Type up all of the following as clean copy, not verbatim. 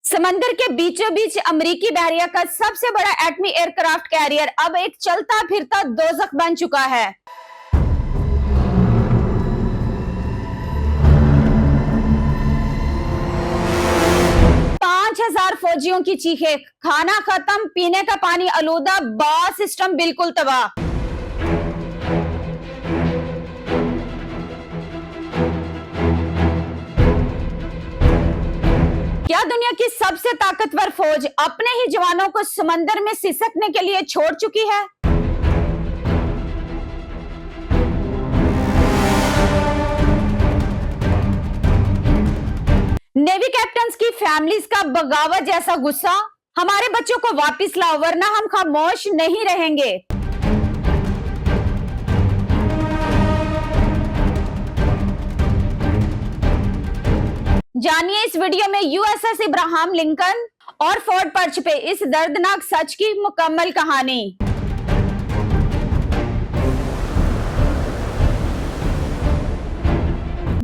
समंदर के बीचों बीच अमेरिकी बहरिया का सबसे बड़ा एटमी एयरक्राफ्ट कैरियर अब एक चलता फिरता दोज़ख बन चुका है। पांच 5,000 फौजियों की चीखें, खाना खत्म, पीने का पानी आलूदा, बॉस सिस्टम बिल्कुल तबाह। क्या दुनिया की सबसे ताकतवर फौज अपने ही जवानों को समंदर में सिसकने के लिए छोड़ चुकी है? नेवी कैप्टन्स की फैमिलीज का बगावत जैसा गुस्सा, हमारे बच्चों को वापस लाओ वरना हम खामोश नहीं रहेंगे। जानिए इस वीडियो में यूएसएस इब्राहिम लिंकन और फोर्ट पर्च पे इस दर्दनाक सच की मुकम्मल कहानी।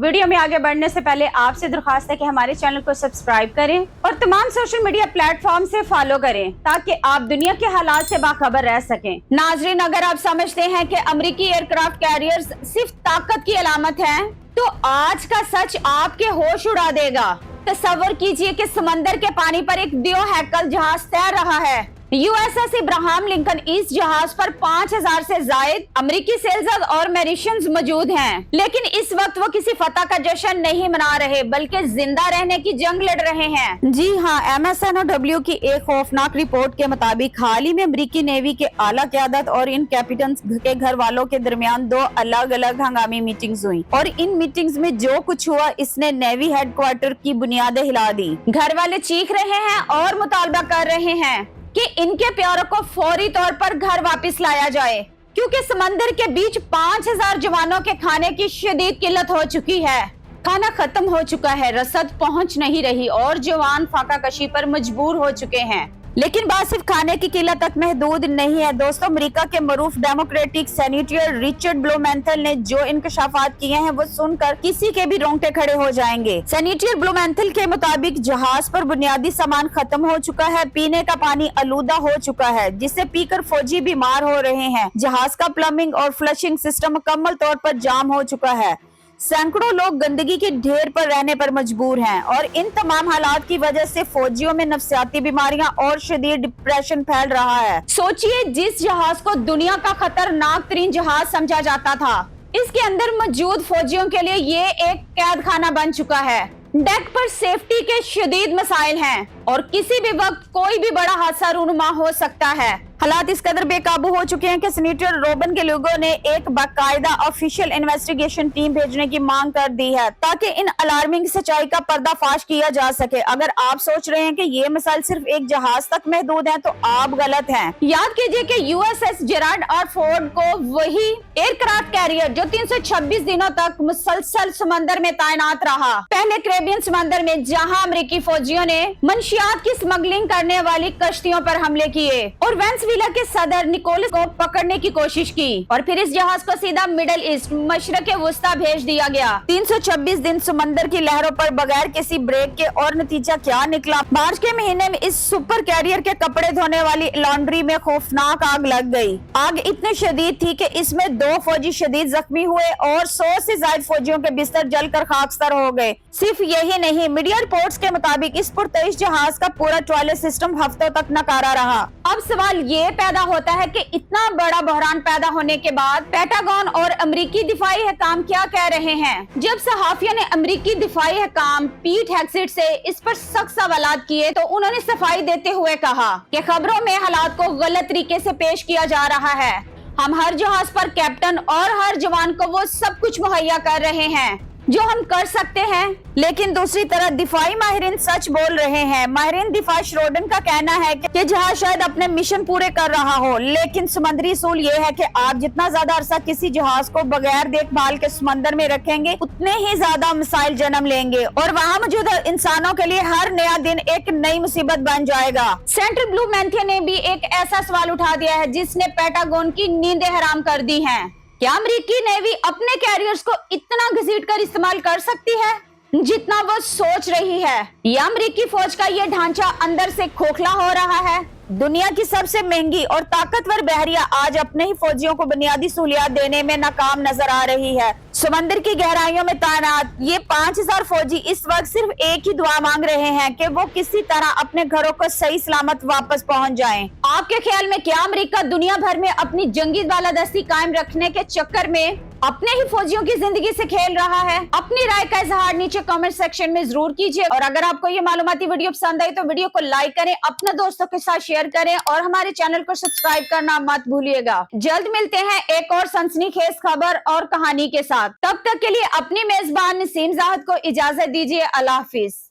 वीडियो में आगे बढ़ने से पहले आपसे दरख्वास्त है कि हमारे चैनल को सब्सक्राइब करें और तमाम सोशल मीडिया प्लेटफॉर्म से फॉलो करें ताकि आप दुनिया के हालात से बाखबर रह सकें। नाजरीन, अगर आप समझते हैं कि अमेरिकी एयरक्राफ्ट कैरियर्स सिर्फ ताकत की अलामत हैं, तो आज का सच आपके होश उड़ा देगा। तस्वर कीजिए कि समंदर के पानी पर एक दियो हैकल जहाज तैर रहा है। यूएसएस इब्राहिम लिंकन, इस जहाज पर 5,000 से जायद अमेरिकी सेल्स और मैरिशंस मौजूद हैं, लेकिन इस वक्त वो किसी फतह का जश्न नहीं मना रहे बल्कि जिंदा रहने की जंग लड़ रहे हैं। जी हाँ, MSNBC की एक खौफनाक रिपोर्ट के मुताबिक हाल ही में अमेरिकी नेवी के आला क़यादत और इन कैप्टन के घर वालों के दरमियान 2 अलग अलग हंगामी मीटिंग्स हुई और इन मीटिंग्स में जो कुछ हुआ इसने नेवी हेडक्वार्टर की बुनियादें हिला दी। घर वाले चीख रहे हैं और मुतालबा कर रहे हैं कि इनके प्यारों को फौरी तौर पर घर वापस लाया जाए, क्योंकि समंदर के बीच 5,000 जवानों के खाने की शदीद किल्लत हो चुकी है। खाना खत्म हो चुका है, रसद पहुंच नहीं रही और जवान फाका कशी पर मजबूर हो चुके हैं। लेकिन बात सिर्फ खाने की किल्लत तक महदूद नहीं है दोस्तों। अमेरिका के मरूफ डेमोक्रेटिक सेनेटर रिचर्ड ब्लूमेंथल ने जो इंकशाफात किए हैं वो सुनकर किसी के भी रोंगटे खड़े हो जाएंगे। सेनेटर ब्लूमेंथल के मुताबिक जहाज पर बुनियादी सामान खत्म हो चुका है, पीने का पानी आलूदा हो चुका है जिसे पीकर फौजी बीमार हो रहे हैं। जहाज का प्लम्बिंग और फ्लशिंग सिस्टम मुकम्मल तौर पर जाम हो चुका है। सैकड़ों लोग गंदगी के ढेर पर रहने पर मजबूर हैं और इन तमाम हालात की वजह से फौजियों में नफसियाती बीमारियां और शदीद डिप्रेशन फैल रहा है। सोचिए, जिस जहाज को दुनिया का खतरनाक तरीन जहाज समझा जाता था, इसके अंदर मौजूद फौजियों के लिए ये एक कैद खाना बन चुका है। डेक पर सेफ्टी के शदीद मसाइल हैं और किसी भी वक्त कोई भी बड़ा हादसा रूनुमा हो सकता है। हालात इस कदर बेकाबू हो चुके हैं कि सीनेटर रोबन के लोगों ने एक बाकायदा ऑफिशियल इन्वेस्टिगेशन टीम भेजने की मांग कर दी है ताकि इन अलार्मिंग सच्चाई का पर्दाफाश किया जा सके। अगर आप सोच रहे हैं कि ये मसाइल सिर्फ एक जहाज तक महदूद हैं, तो आप गलत हैं। याद कीजिए कि यूएसएस जेराल्ड आर फोर्ड को वही एयरक्राफ्ट कैरियर जो 326 दिनों तक मुसलसल समंदर में तैनात रहा, पहले कैरेबियन समंदर में, जहां अमेरिकी फौजियों ने मंशियात की स्मगलिंग करने वाली कश्तियों पर हमले किए और वेनेजुएला के सदर निकोलस को पकड़ने की कोशिश की और फिर इस जहाज को सीधा मिडल ईस्ट मशरक वुस्ता भेज दिया गया। 326 दिन समंदर की लहरों पर बगैर किसी ब्रेक के, और नतीजा क्या निकला? मार्च के महीने में इस सुपर कैरियर के कपड़े धोने वाली लॉन्ड्री में खौफनाक आग लग गई। आग इतनी शदीद थी कि इसमें 2 फौजी शदीद जख्मी हुए और 100 से ज्यादा फौजियों के बिस्तर जलकर खाकस्तर हो गए। सिर्फ यही नहीं, मीडिया रिपोर्ट्स के मुताबिक इस पुरतइश जहाज का पूरा टॉयलेट सिस्टम हफ्तों तक नकारा रहा। अब सवाल ये पैदा होता है कि इतना बड़ा बहरान पैदा होने के बाद पेंटागन और अमेरिकी दिफाई हकाम क्या कह रहे हैं? जब सहाफियों ने अमेरिकी दिफाई हकाम पीट हेग्सेट से इस पर सख्त सवालात किए तो उन्होंने सफाई देते हुए कहा कि खबरों में हालात को गलत तरीके से पेश किया जा रहा है। हम हर जहाज पर कैप्टन और हर जवान को वो सब कुछ मुहैया कर रहे हैं जो हम कर सकते हैं। लेकिन दूसरी तरफ दिफाई माहिरीन सच बोल रहे हैं। माहिरीन दिफा श्रोडन का कहना है कि जहाज शायद अपने मिशन पूरे कर रहा हो, लेकिन समंदरी असूल ये है कि आप जितना ज्यादा अरसा किसी जहाज को बगैर देखभाल के समंदर में रखेंगे, उतने ही ज्यादा मिसाइल जन्म लेंगे और वहाँ मौजूद इंसानों के लिए हर नया दिन एक नई मुसीबत बन जाएगा। सेनेटर ब्लूमेंथल ने भी एक ऐसा सवाल उठा दिया है जिसने पेंटागन की नींदें हराम कर दी हैं। क्या अमेरिकी नेवी अपने कैरियर्स को इतना घसीट कर इस्तेमाल कर सकती है? जितना वो सोच रही है। ये अमेरिकी फौज का ये ढांचा अंदर से खोखला हो रहा है। दुनिया की सबसे महंगी और ताकतवर बहरिया आज अपने ही फौजियों को बुनियादी सहूलियात देने में नाकाम नजर आ रही है। समंदर की गहराइयों में तैनात ये 5000 फौजी इस वक्त सिर्फ एक ही दुआ मांग रहे हैं कि वो किसी तरह अपने घरों को सही सलामत वापस पहुंच जाएं। आपके ख्याल में क्या अमेरिका दुनिया भर में अपनी जंगी बालादस्ती कायम रखने के चक्कर में अपने ही फौजियों की जिंदगी से खेल रहा है? अपनी राय का इजहार नीचे कमेंट सेक्शन में जरूर कीजिए और अगर आपको ये मालूमाती वीडियो पसंद आई तो वीडियो को लाइक करें, अपने दोस्तों के साथ शेयर करें और हमारे चैनल को सब्सक्राइब करना मत भूलिएगा। जल्द मिलते हैं एक और सनसनीखेज खबर और कहानी के साथ। तब तक के लिए अपनी मेजबान नसीम जाहद को इजाजत दीजिए। अल्लाह हाफिज।